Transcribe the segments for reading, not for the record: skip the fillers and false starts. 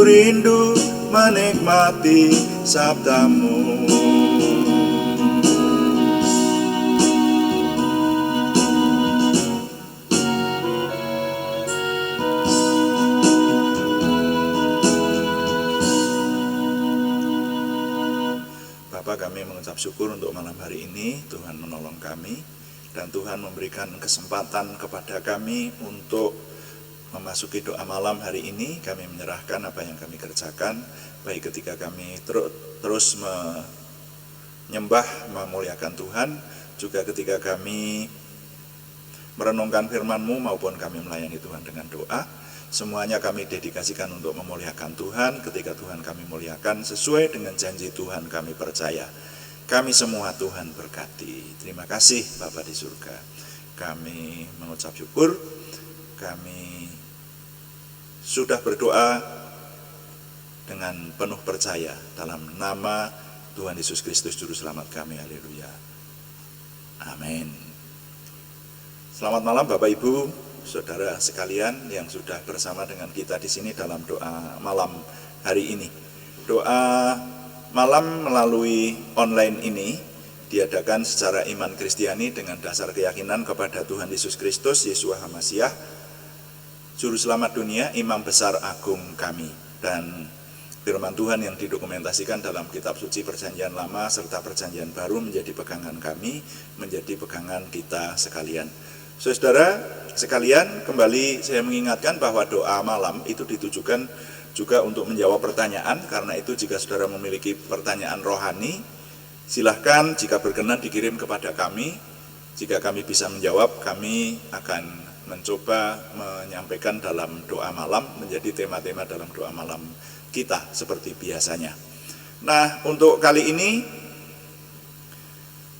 rindu menikmati sabdamu. Bapa, kami mengucap syukur untuk malam hari ini. Tuhan menolong kami dan Tuhan memberikan kesempatan kepada kami untuk memasuki doa malam hari ini. Kami menyerahkan apa yang kami kerjakan, baik ketika kami terus menyembah, memuliakan Tuhan, juga ketika kami merenungkan firman-Mu maupun kami melayani Tuhan dengan doa. Semuanya kami dedikasikan untuk memuliakan Tuhan. Ketika Tuhan kami muliakan sesuai dengan janji Tuhan, kami percaya. Kami semua Tuhan berkati. Terima kasih Bapa di surga. Kami mengucap syukur. Kami sudah berdoa dengan penuh percaya dalam nama Tuhan Yesus Kristus Juru Selamat kami. Haleluya. Amin. Selamat malam Bapak Ibu, saudara sekalian yang sudah bersama dengan kita di sini dalam doa malam hari ini. Doa malam melalui online ini diadakan secara iman Kristiani dengan dasar keyakinan kepada Tuhan Yesus Kristus, Yeshua HaMasiah, Juru Selamat dunia, Imam Besar Agung kami. Dan firman Tuhan yang didokumentasikan dalam kitab suci Perjanjian Lama serta Perjanjian Baru menjadi pegangan kami, menjadi pegangan kita sekalian. Saudara sekalian, kembali saya mengingatkan bahwa doa malam itu ditujukan juga untuk menjawab pertanyaan. Karena itu jika saudara memiliki pertanyaan rohani, silahkan jika berkenan dikirim kepada kami. Jika kami bisa menjawab, kami akan mencoba menyampaikan dalam doa malam, menjadi tema-tema dalam doa malam kita seperti biasanya. Nah, untuk kali ini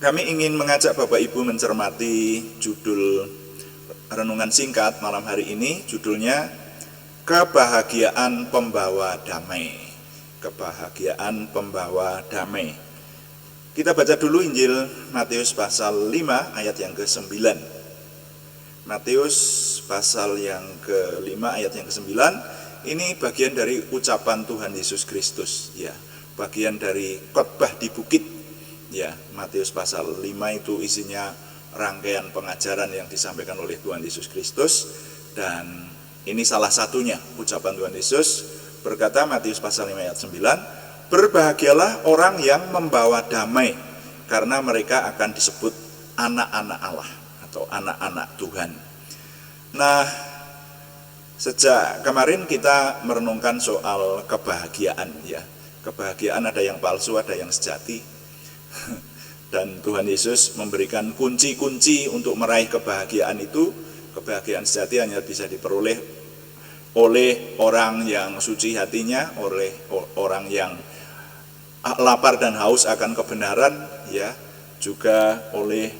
kami ingin mengajak Bapak Ibu mencermati judul renungan singkat malam hari ini. Judulnya Kebahagiaan Pembawa Damai. Kebahagiaan Pembawa Damai. Kita baca dulu Injil Matius pasal 5 ayat yang ke-9. Matius pasal yang ke-5 ayat yang ke-9. Ini bagian dari ucapan Tuhan Yesus Kristus, ya. Bagian dari khotbah di bukit. Ya, Matius pasal 5 itu isinya rangkaian pengajaran yang disampaikan oleh Tuhan Yesus Kristus. Dan ini salah satunya ucapan Tuhan Yesus berkata, Matius pasal 5 ayat 9, berbahagialah orang yang membawa damai, karena mereka akan disebut anak-anak Allah atau anak-anak Tuhan. Nah, sejak kemarin kita merenungkan soal kebahagiaan, ya. Kebahagiaan ada yang palsu, ada yang sejati. Dan Tuhan Yesus memberikan kunci-kunci untuk meraih kebahagiaan itu. Kebahagiaan sejati hanya bisa diperoleh oleh orang yang suci hatinya, oleh orang yang lapar dan haus akan kebenaran, ya, juga oleh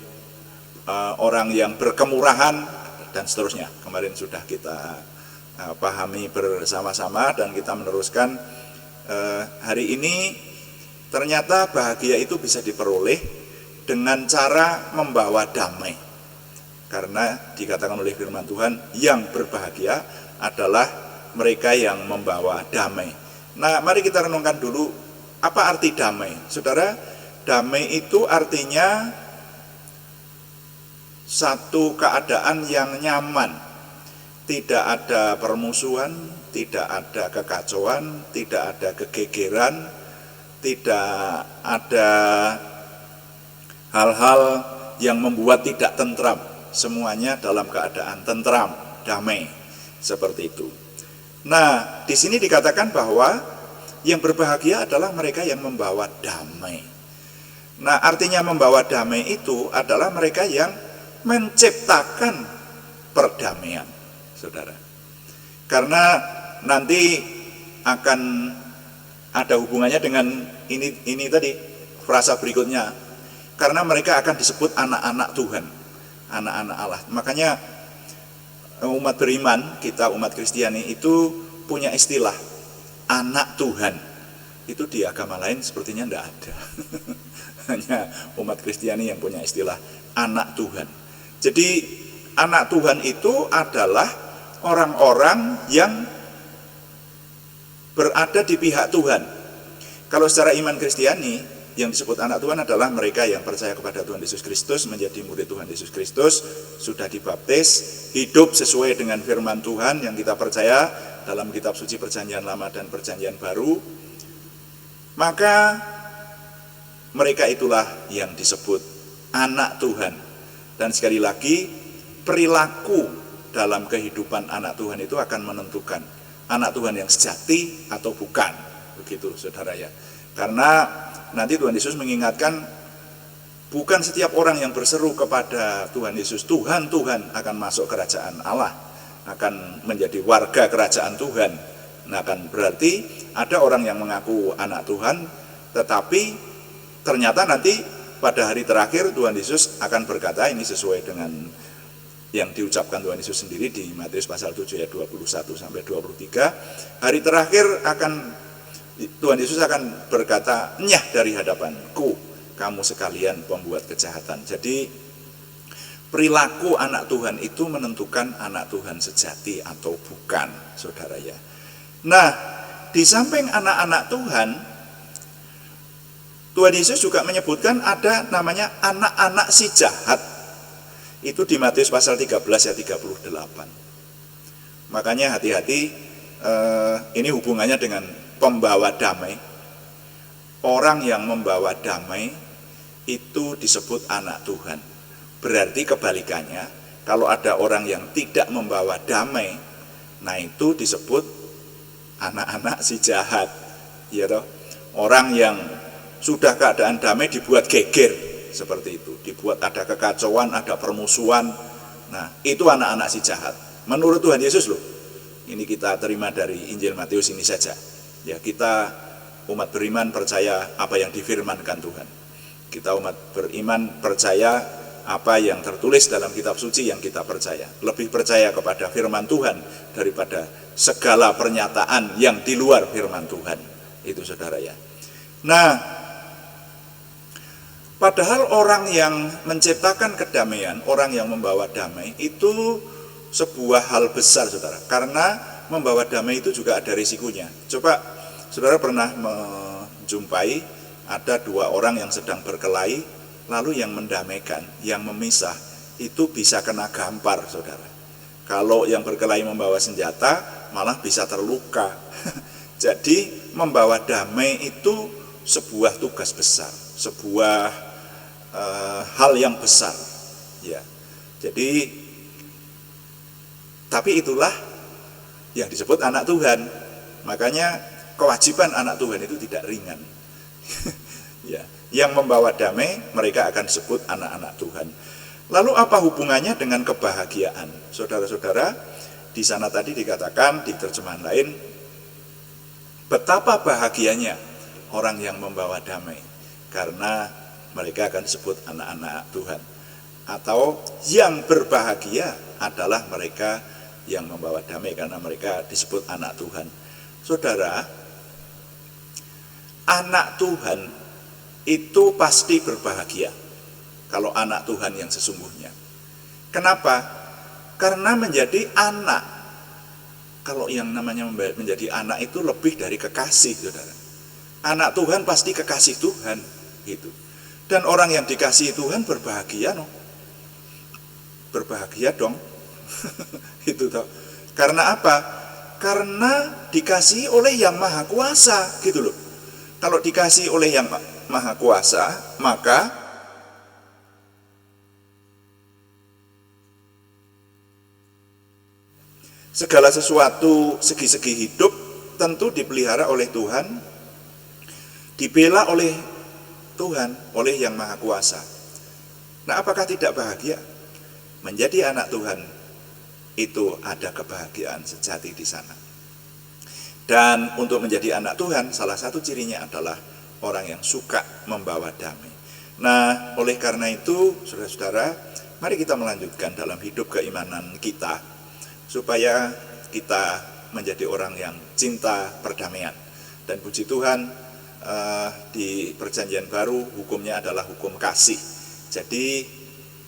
orang yang berkemurahan dan seterusnya. Kemarin sudah kita pahami bersama-sama dan kita meneruskan hari ini. Ternyata bahagia itu bisa diperoleh dengan cara membawa damai. Karena dikatakan oleh firman Tuhan, yang berbahagia adalah mereka yang membawa damai. Nah, mari kita renungkan dulu, apa arti damai? Saudara, damai itu artinya satu keadaan yang nyaman. Tidak ada permusuhan, tidak ada kekacauan, tidak ada kegegeran, tidak ada hal-hal yang membuat tidak tentram. Semuanya dalam keadaan tentram, damai, seperti itu. Nah, di sini dikatakan bahwa yang berbahagia adalah mereka yang membawa damai. Nah, artinya membawa damai itu adalah mereka yang menciptakan perdamaian, saudara. Karena nanti akan ada hubungannya dengan ini tadi, frasa berikutnya. Karena mereka akan disebut anak-anak Tuhan, anak-anak Allah. Makanya umat beriman, kita umat Kristiani itu punya istilah anak Tuhan. Itu di agama lain sepertinya tidak ada. Hanya umat Kristiani yang punya istilah anak Tuhan. Jadi anak Tuhan itu adalah orang-orang yang berada di pihak Tuhan. Kalau secara iman Kristiani, yang disebut anak Tuhan adalah mereka yang percaya kepada Tuhan Yesus Kristus, menjadi murid Tuhan Yesus Kristus, sudah dibaptis, hidup sesuai dengan firman Tuhan yang kita percaya dalam kitab suci Perjanjian Lama dan Perjanjian Baru. Maka mereka itulah yang disebut anak Tuhan. Dan sekali lagi, perilaku dalam kehidupan anak Tuhan itu akan menentukan anak Tuhan yang sejati atau bukan. Begitu saudara ya. Karena nanti Tuhan Yesus mengingatkan, bukan setiap orang yang berseru kepada Tuhan Yesus, Tuhan, Tuhan, akan masuk kerajaan Allah, akan menjadi warga kerajaan Tuhan. Nah, kan berarti ada orang yang mengaku anak Tuhan, tetapi ternyata nanti pada hari terakhir Tuhan Yesus akan berkata, ini sesuai dengan yang diucapkan Tuhan Yesus sendiri di Matius pasal 7 ayat 21 sampai 23. Hari terakhir Tuhan Yesus akan berkata, nyah dari hadapanku kamu sekalian pembuat kejahatan. Jadi perilaku anak Tuhan itu menentukan anak Tuhan sejati atau bukan, saudara ya. Nah, di samping anak-anak Tuhan, Tuhan Yesus juga menyebutkan ada namanya anak-anak si jahat. Itu di Matius pasal 13 ayat 38. Makanya hati-hati, ini hubungannya dengan pembawa damai. Orang yang membawa damai itu disebut anak Tuhan. Berarti kebalikannya, kalau ada orang yang tidak membawa damai, nah itu disebut anak-anak si jahat. Ya toh? Orang yang sudah keadaan damai dibuat geger seperti itu, dibuat ada kekacauan, ada permusuhan. Nah, itu anak-anak si jahat. Menurut Tuhan Yesus loh. Ini kita terima dari Injil Matius ini saja. Ya, kita umat beriman percaya apa yang difirmankan Tuhan. Kita umat beriman percaya apa yang tertulis dalam kitab suci yang kita percaya. Lebih percaya kepada firman Tuhan daripada segala pernyataan yang di luar firman Tuhan. Itu saudara ya. Nah, padahal orang yang menciptakan kedamaian, orang yang membawa damai itu sebuah hal besar saudara. Karena membawa damai itu juga ada risikonya. Coba saudara pernah menjumpai ada dua orang yang sedang berkelahi, lalu yang mendamaikan, yang memisah, itu bisa kena gampar saudara. Kalau yang berkelahi membawa senjata, malah bisa terluka. Jadi membawa damai itu sebuah tugas besar, sebuah hal yang besar. Ya, jadi, tapi itulah yang disebut anak Tuhan. Makanya kewajiban anak Tuhan itu tidak ringan. Ya, yang membawa damai mereka akan disebut anak-anak Tuhan. Lalu apa hubungannya dengan kebahagiaan? Saudara-saudara, di sana tadi dikatakan di terjemahan lain, betapa bahagianya orang yang membawa damai, karena mereka akan disebut anak-anak Tuhan. Atau yang berbahagia adalah mereka yang membawa damai, karena mereka disebut anak Tuhan. Saudara, anak Tuhan itu pasti berbahagia kalau anak Tuhan yang sesungguhnya. Kenapa? Karena menjadi anak, kalau yang namanya menjadi anak itu lebih dari kekasih, saudara. Anak Tuhan pasti kekasih Tuhan, gitu. Dan orang yang dikasihi Tuhan berbahagia, no? Berbahagia dong. Itu toh. Karena apa? Karena dikasihi oleh Yang Maha Kuasa, gitu loh. Kalau dikasihi oleh Yang Maha Kuasa, maka segala sesuatu, segi-segi hidup tentu dipelihara oleh Tuhan, dibela oleh Tuhan, oleh Yang Maha Kuasa. Nah, apakah tidak bahagia? Menjadi anak Tuhan itu ada kebahagiaan sejati di sana. Dan untuk menjadi anak Tuhan, salah satu cirinya adalah orang yang suka membawa damai. Nah, oleh karena itu, saudara-saudara, mari kita melanjutkan dalam hidup keimanan kita, supaya kita menjadi orang yang cinta perdamaian. Dan puji Tuhan, di Perjanjian Baru hukumnya adalah hukum kasih. Jadi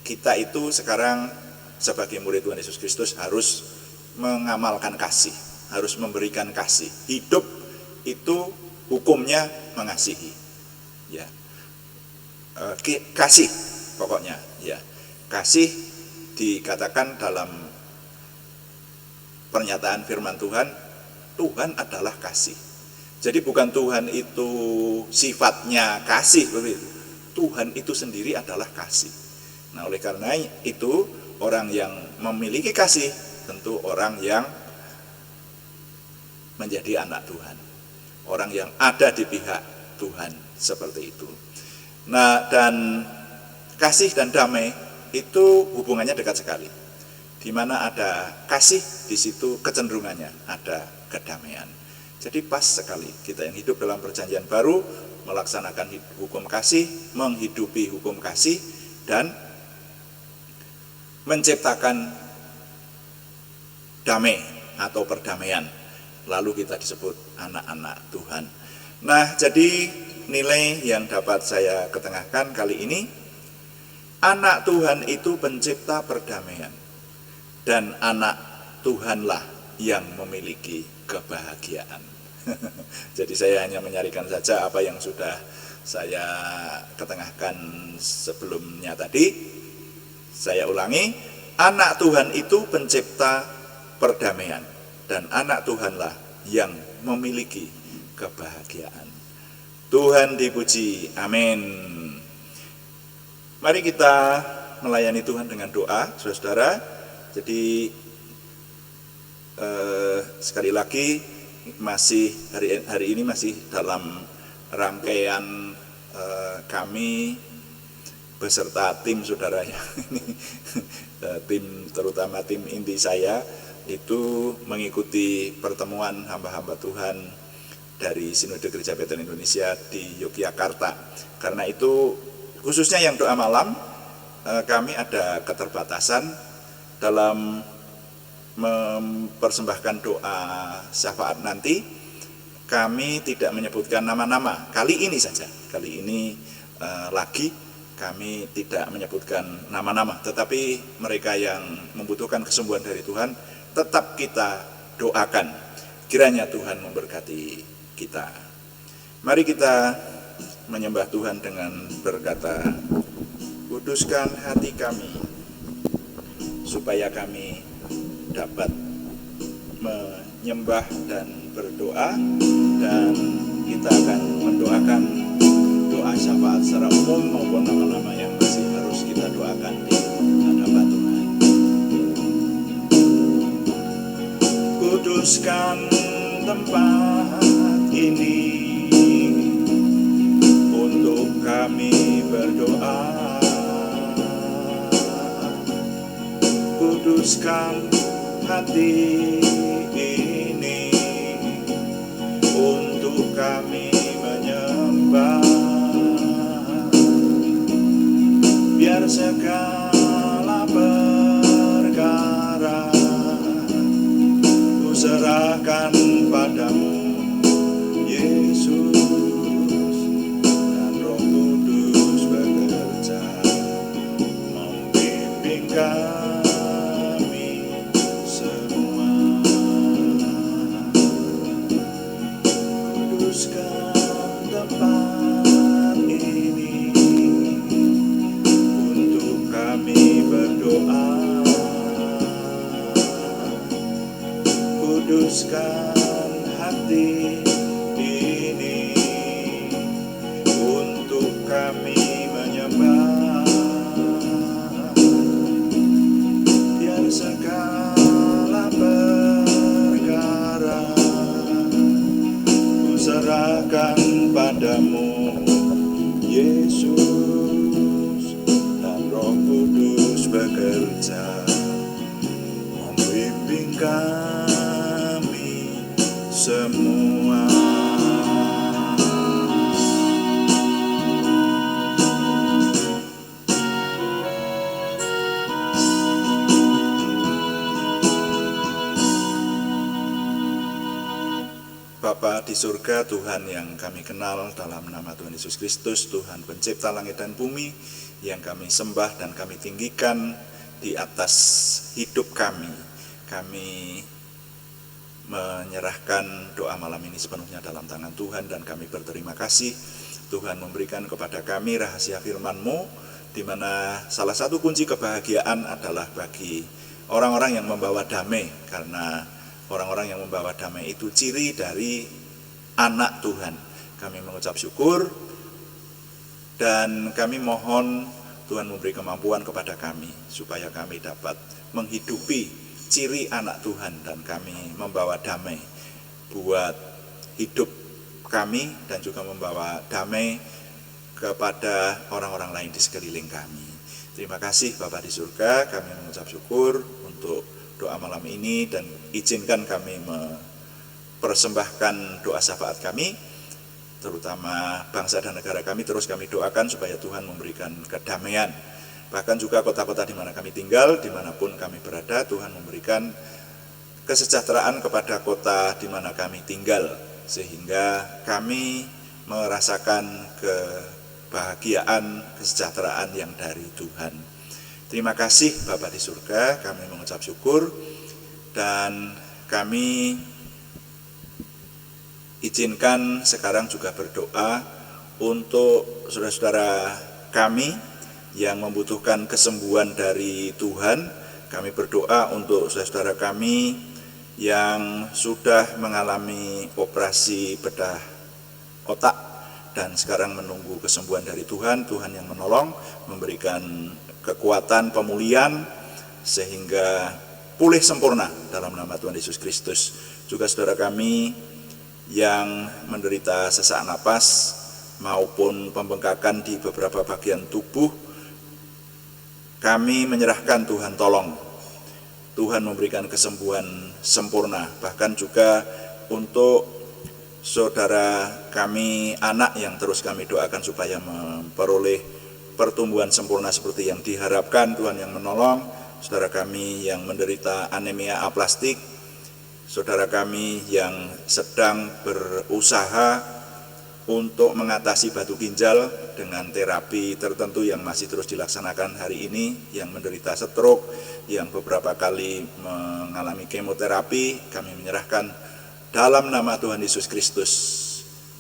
kita itu sekarang sebagai murid Tuhan Yesus Kristus harus mengamalkan kasih, harus memberikan kasih. Hidup itu hukumnya mengasihi, ya. Kasih pokoknya, ya. Kasih dikatakan dalam pernyataan firman Tuhan, Tuhan adalah kasih. Jadi bukan Tuhan itu sifatnya kasih begitu. Tuhan itu sendiri adalah kasih. Nah, oleh karena itu orang yang memiliki kasih tentu orang yang menjadi anak Tuhan, orang yang ada di pihak Tuhan, seperti itu. Nah, dan kasih dan damai itu hubungannya dekat sekali. Di mana ada kasih, di situ kecenderungannya ada kedamaian. Jadi pas sekali kita yang hidup dalam perjanjian baru melaksanakan hukum kasih, menghidupi hukum kasih, dan menciptakan damai atau perdamaian. Lalu kita disebut anak-anak Tuhan. Nah, jadi nilai yang dapat saya ketengahkan kali ini, anak Tuhan itu pencipta perdamaian, dan anak Tuhanlah yang memiliki kebahagiaan. Jadi saya hanya menyarikan saja apa yang sudah saya ketengahkan sebelumnya tadi. Saya ulangi, anak Tuhan itu pencipta perdamaian, dan anak Tuhanlah yang memiliki kebahagiaan. Tuhan dipuji, amin. Mari kita melayani Tuhan dengan doa, saudara. Jadi sekali lagi masih hari ini masih dalam rangkaian kami beserta tim saudara ya. Tim, terutama tim inti saya itu mengikuti pertemuan hamba-hamba Tuhan dari Sinode Gereja Betel Indonesia di Yogyakarta. Karena itu khususnya yang doa malam, kami ada keterbatasan dalam mempersembahkan doa syafaat nanti. Kami tidak menyebutkan nama-nama kali ini saja, kali ini lagi kami tidak menyebutkan nama-nama, tetapi mereka yang membutuhkan kesembuhan dari Tuhan tetap kita doakan, kiranya Tuhan memberkati kita. Mari kita menyembah Tuhan dengan berkata, kuduskan hati kami supaya kami dapat menyembah dan berdoa, dan kita akan mendoakan doa syafaat secara umum maupun nama-nama yang masih harus kita doakan di hadapan Tuhan. Kuduskan tempat ini untuk kami berdoa. Kuduskan hati ini untuk kami menyembah. Biar segala perkara ku serahkan padamu, Yesus, dan Roh Kudus bekerja membimbing kami semua. Kuduskan tempat ini untuk kami berdoa. Kuduskan hati ini untuk kami menyembah. Biar segala perkara ku serahkan padamu, Yesus, dan Roh Kudus bekerja membimbing kami semua. Bapa di surga, Tuhan yang kami kenal dalam nama Tuhan Yesus Kristus, Tuhan pencipta langit dan bumi, yang kami sembah dan kami tinggikan di atas hidup kami. Kami menyerahkan doa malam ini sepenuhnya dalam tangan Tuhan, dan kami berterima kasih Tuhan memberikan kepada kami rahasia firman-Mu, di mana salah satu kunci kebahagiaan adalah bagi orang-orang yang membawa damai, karena orang-orang yang membawa damai itu ciri dari anak Tuhan. Kami mengucap syukur dan kami mohon Tuhan memberi kemampuan kepada kami supaya kami dapat menghidupi ciri anak Tuhan, dan kami membawa damai buat hidup kami dan juga membawa damai kepada orang-orang lain di sekeliling kami. Terima kasih Bapa di surga, kami mengucap syukur untuk doa malam ini, dan izinkan kami mempersembahkan doa syafaat kami, terutama bangsa dan negara kami, terus kami doakan supaya Tuhan memberikan kedamaian. Bahkan juga kota-kota di mana kami tinggal, dimanapun kami berada, Tuhan memberikan kesejahteraan kepada kota di mana kami tinggal, sehingga kami merasakan kebahagiaan, kesejahteraan yang dari Tuhan. Terima kasih Bapa di surga, kami mengucap syukur, dan kami izinkan sekarang juga berdoa untuk saudara-saudara kami yang membutuhkan kesembuhan dari Tuhan. Kami berdoa untuk saudara-saudara kami yang sudah mengalami operasi bedah otak dan sekarang menunggu kesembuhan dari Tuhan. Tuhan yang menolong, memberikan kekuatan pemulihan sehingga pulih sempurna dalam nama Tuhan Yesus Kristus. Juga saudara kami yang menderita sesak napas maupun pembengkakan di beberapa bagian tubuh, kami menyerahkan Tuhan tolong. Tuhan memberikan kesembuhan sempurna. Bahkan juga untuk saudara kami anak yang terus kami doakan supaya memperoleh pertumbuhan sempurna seperti yang diharapkan, Tuhan yang menolong. Saudara kami yang menderita anemia aplastik, saudara kami yang sedang berusaha untuk mengatasi batu ginjal dengan terapi tertentu yang masih terus dilaksanakan hari ini, yang menderita stroke, yang beberapa kali mengalami kemoterapi, kami menyerahkan dalam nama Tuhan Yesus Kristus,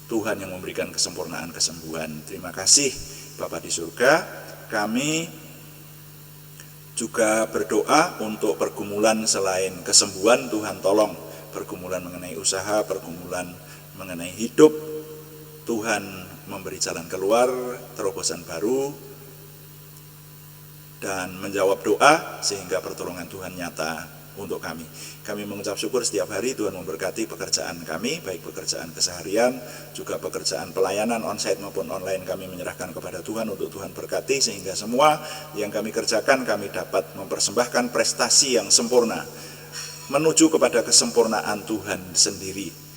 Tuhan yang memberikan kesempurnaan kesembuhan. Terima kasih Bapa di surga. Kami juga berdoa untuk pergumulan selain kesembuhan, Tuhan tolong. Pergumulan mengenai usaha, pergumulan mengenai hidup, Tuhan memberi jalan keluar, terobosan baru, dan menjawab doa sehingga pertolongan Tuhan nyata untuk kami. Kami mengucap syukur setiap hari Tuhan memberkati pekerjaan kami, baik pekerjaan keseharian, juga pekerjaan pelayanan onsite maupun online. Kami menyerahkan kepada Tuhan untuk Tuhan berkati, sehingga semua yang kami kerjakan kami dapat mempersembahkan prestasi yang sempurna menuju kepada kesempurnaan Tuhan sendiri.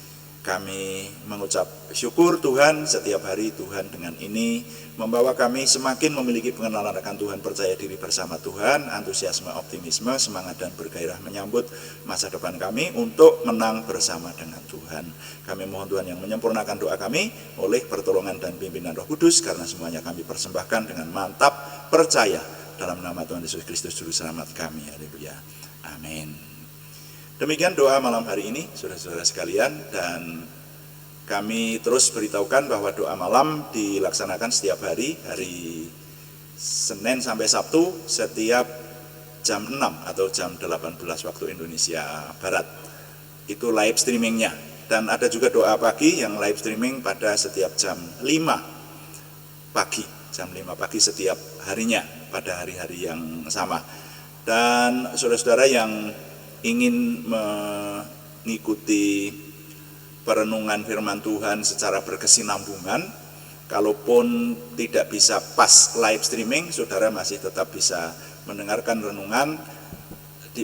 Kami mengucap syukur Tuhan, setiap hari Tuhan dengan ini membawa kami semakin memiliki pengenalan akan Tuhan, percaya diri bersama Tuhan, antusiasme, optimisme, semangat dan bergairah menyambut masa depan kami untuk menang bersama dengan Tuhan. Kami mohon Tuhan yang menyempurnakan doa kami oleh pertolongan dan pimpinan Roh Kudus, karena semuanya kami persembahkan dengan mantap percaya dalam nama Tuhan Yesus Kristus Juru Selamat kami. Haleluya. Amin. Demikian doa malam hari ini, saudara-saudara sekalian, dan kami terus beritahukan bahwa doa malam dilaksanakan setiap hari, hari Senin sampai Sabtu, setiap jam 6 atau jam 18 waktu Indonesia Barat. Itu live streamingnya. Dan ada juga doa pagi yang live streaming pada setiap jam 5 pagi, jam 5 pagi setiap harinya pada hari-hari yang sama. Dan saudara-saudara yang ingin mengikuti perenungan firman Tuhan secara berkesinambungan, kalaupun tidak bisa pas live streaming, saudara masih tetap bisa mendengarkan renungan,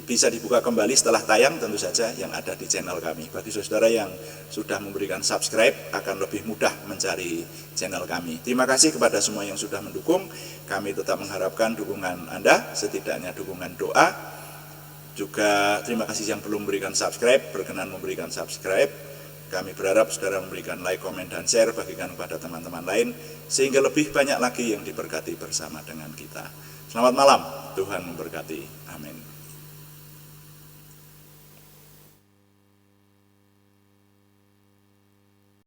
bisa dibuka kembali setelah tayang tentu saja yang ada di channel kami. Bagi saudara yang sudah memberikan subscribe akan lebih mudah mencari channel kami. Terima kasih kepada semua yang sudah mendukung. Kami tetap mengharapkan dukungan Anda, setidaknya dukungan doa. Juga terima kasih yang belum memberikan subscribe, berkenan memberikan subscribe. Kami berharap saudara memberikan like, komen, dan share, bagikan kepada teman-teman lain, sehingga lebih banyak lagi yang diberkati bersama dengan kita. Selamat malam, Tuhan memberkati. Amin.